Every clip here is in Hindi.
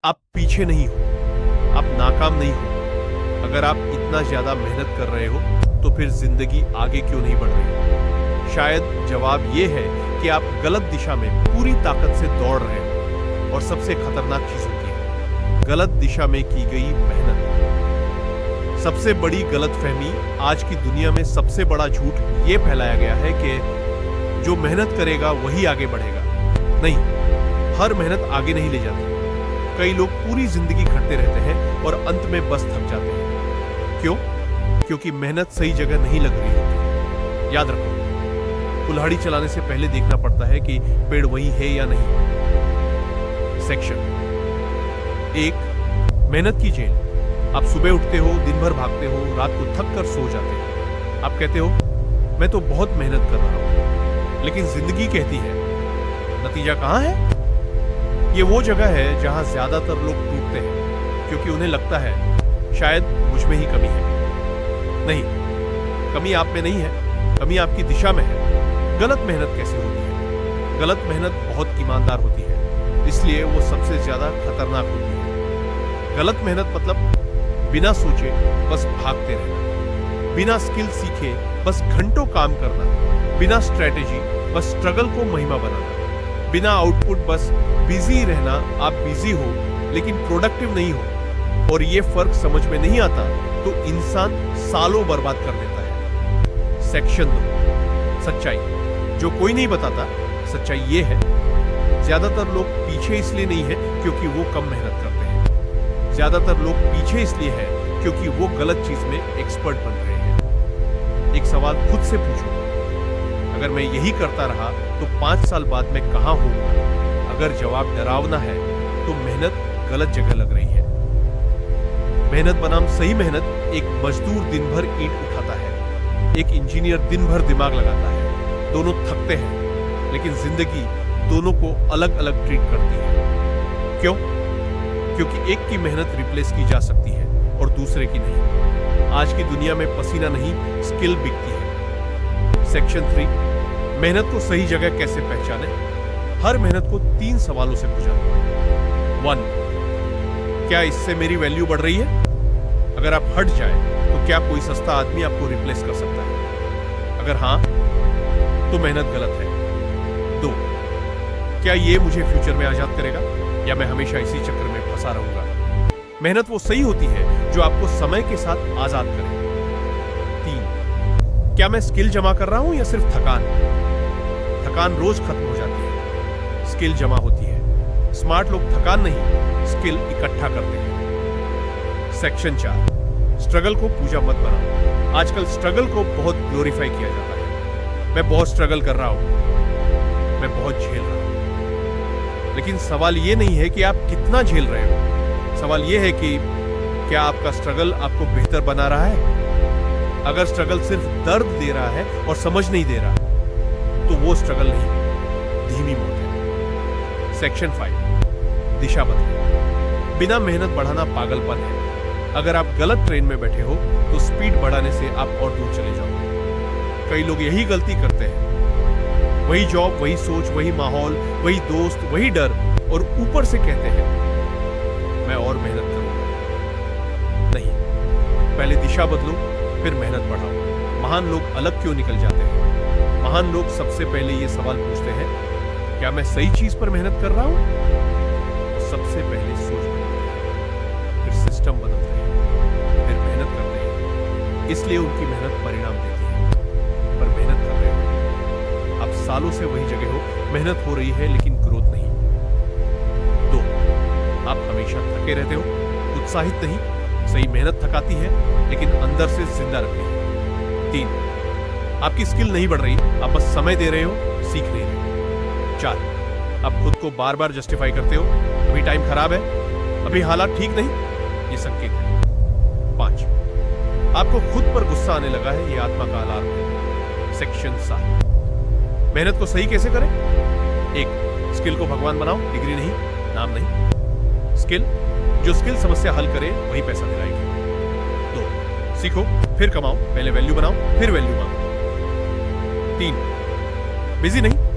आप पीछे नहीं हो, आप नाकाम नहीं हो। अगर आप इतना ज्यादा मेहनत कर रहे हो तो फिर जिंदगी आगे क्यों नहीं बढ़ रही? शायद जवाब ये है कि आप गलत दिशा में पूरी ताकत से दौड़ रहे हो। और सबसे खतरनाक चीज होती है गलत दिशा में की गई मेहनत। सबसे बड़ी गलतफहमी, आज की दुनिया में सबसे बड़ा झूठ ये फैलाया गया है कि जो मेहनत करेगा वही आगे बढ़ेगा। नहीं, हर मेहनत आगे नहीं ले जाती। कई लोग पूरी जिंदगी खटते रहते हैं और अंत में बस थक जाते हैं। क्यों? क्योंकि मेहनत सही जगह नहीं लग रही होती। याद रखो, कुल्हाड़ी चलाने से पहले देखना पड़ता है कि पेड़ वही है या नहीं। सेक्शन 1, मेहनत की जेल। आप सुबह उठते हो, दिन भर भागते हो, रात को थक कर सो जाते हो। आप कहते हो मैं तो बहुत मेहनत कर रहा हूं, लेकिन जिंदगी कहती है नतीजा कहां है? ये वो जगह है जहां ज्यादातर लोग टूटते हैं क्योंकि उन्हें लगता है शायद मुझ में ही कमी है। नहीं, कमी आप में नहीं है, कमी आपकी दिशा में है। गलत मेहनत कैसे होती है? गलत मेहनत बहुत ईमानदार होती है, इसलिए वो सबसे ज्यादा खतरनाक होती है। गलत मेहनत मतलब बिना सोचे बस भागते रहना, बिना स्किल सीखे बस घंटों काम करना, बिना स्ट्रेटेजी बस स्ट्रगल को महिमा बनाना, बिना आउटपुट बस बिजी रहना। आप बिजी हो लेकिन प्रोडक्टिव नहीं हो, और ये फर्क समझ में नहीं आता तो इंसान सालों बर्बाद कर देता है। सेक्शन 2, सच्चाई जो कोई नहीं बताता। सच्चाई ये है, ज्यादातर लोग पीछे इसलिए नहीं है क्योंकि वो कम मेहनत करते हैं। ज्यादातर लोग पीछे इसलिए है क्योंकि वो गलत चीज में एक्सपर्ट बन रहे हैं। एक सवाल खुद से पूछो, अगर मैं यही करता रहा तो 5 साल बाद मैं कहां होऊंगा? अगर जवाब डरावना है तो मेहनत गलत जगह लग रही है। मेहनत बनाम सही मेहनत। एक मजदूर दिन भर ईंट उठाता है, एक इंजीनियर दिन भर दिमाग लगाता है। दोनों थकते हैं, लेकिन जिंदगी दोनों को अलग अलग ट्रीट करती है। क्यों? क्योंकि एक की मेहनत रिप्लेस की जा सकती है और दूसरे की नहीं। आज की दुनिया में पसीना नहीं, स्किल बिकती है। सेक्शन 3, मेहनत को सही जगह कैसे पहचाने? हर मेहनत को 3 सवालों से पूछा। 1, क्या इससे मेरी वैल्यू बढ़ रही है? अगर आप हट जाए तो क्या कोई सस्ता आदमी आपको रिप्लेस कर सकता है? अगर हां, तो मेहनत गलत है। 2, क्या ये मुझे फ्यूचर में आजाद करेगा या मैं हमेशा इसी चक्र में फंसा रहूंगा? मेहनत वो सही होती है जो आपको समय के साथ आजाद करे। 3, क्या मैं स्किल जमा कर रहा हूं या सिर्फ थकान? थकान रोज खत्म हो जाती है, स्किल जमा होती है। स्मार्ट लोग थकान नहीं, स्किल इकट्ठा करते हैं। सेक्शन 4, स्ट्रगल को पूजा मत बनाओ। आजकल स्ट्रगल को बहुत ग्लोरीफाई किया जाता है। मैं बहुत स्ट्रगल कर रहा हूं, मैं बहुत झेल रहा हूं। लेकिन सवाल यह नहीं है कि आप कितना झेल रहे हो, सवाल यह है कि क्या आपका स्ट्रगल आपको बेहतर बना रहा है? अगर स्ट्रगल सिर्फ दर्द दे रहा है और समझ नहीं दे रहा, तो वो स्ट्रगल नहीं, धीमी मौत है। सेक्शन 5, दिशा बदलें। बिना मेहनत बढ़ाना पागलपन है। अगर आप गलत ट्रेन में बैठे हो तो स्पीड बढ़ाने से आप और दूर चले जाओगे। कई लोग यही गलती करते हैं, वही जॉब, वही सोच, वही माहौल, वही दोस्त, वही डर, और ऊपर से कहते हैं मैं और मेहनत करूंगा। नहीं, पहले दिशा बदलो, फिर मेहनत बढ़ाओ। महान लोग अलग क्यों निकल जाते हैं? महान लोग सबसे पहले ये सवाल पूछते हैं, क्या मैं सही चीज पर मेहनत कर रहा हूं? सबसे पहले सोच बदलते हैं, फिर सिस्टम बदलते हैं, फिर मेहनत करते हैं। इसलिए उनकी मेहनत परिणाम देती है। पर मेहनत कर रहे हो, आप सालों से वही जगह हो, मेहनत हो रही है लेकिन ग्रोथ नहीं। 2, आप हमेशा थके रहते हो, उत्साहित नहीं। सही मेहनत थकाती है लेकिन अंदर से जिंदा रखती है। 3, आपकी स्किल नहीं बढ़ रही, आप बस समय दे रहे हो, सीख नहीं रहे। 4, आप खुद को बार बार जस्टिफाई करते हो, अभी टाइम खराब है, अभी हालात ठीक नहीं, ये संकेत है। 5, आपको खुद पर गुस्सा आने लगा है, ये आत्मा का अलार्म है। सेक्शन 7, मेहनत को सही कैसे करें? 1, स्किल को भगवान बनाओ, डिग्री नहीं, नाम नहीं। स्किल, जो स्किल समस्या हल करे वही पैसा दिलाएगी। 2, सीखो फिर कमाओ, पहले वैल्यू बनाओ फिर वैल्यू मांगो। 3, बिजी नहीं,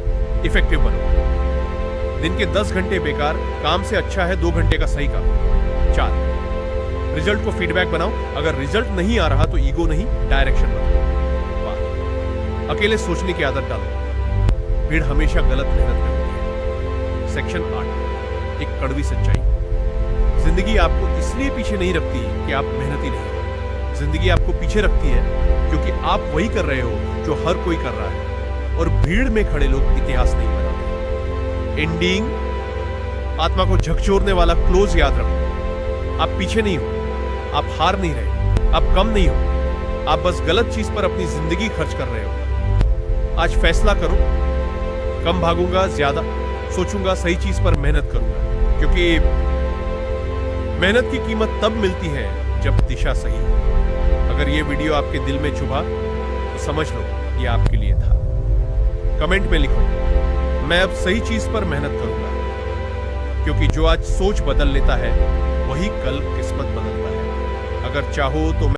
इफेक्टिव बनो। दिन के 10 घंटे बेकार काम से अच्छा है 2 घंटे का सही काम। 4, रिजल्ट को फीडबैक बनाओ, अगर रिजल्ट नहीं आ रहा तो ईगो नहीं, डायरेक्शन बनाओ। 5, अकेले सोचने की आदत डालो, भीड़ हमेशा गलत मेहनत में होती है। सेक्शन 8, एक कड़वी सच्चाई, जिंदगी आपको इसलिए पीछे नहीं रखती कि आप मेहनती नहीं हो। जिंदगी आपको पीछे रखती है क्योंकि आप वही कर रहे हो जो हर कोई कर रहा है, और भीड़ में खड़े लोग इतिहास नहीं बनाते। एंडिंग, आत्मा को झकझोरने वाला क्लोज याद रखो, आप पीछे नहीं हो, आप हार नहीं रहे, आप कम नहीं हो, आप बस गलत चीज पर अपनी जिंदगी खर्च कर रहे हो। आज फैसला करो, कम भागूंगा, ज्यादा सोचूंगा, सही चीज पर मेहनत करूंगा, क्योंकि मेहनत की कीमत तब मिलती है जब दिशा सही हो। अगर ये वीडियो आपके दिल में चुभा तो समझ लो ये आपके लिए था। कमेंट में लिखो, मैं अब सही चीज पर मेहनत करूंगा, क्योंकि जो आज सोच बदल लेता है वही कल किस्मत बदलता है। अगर चाहो तो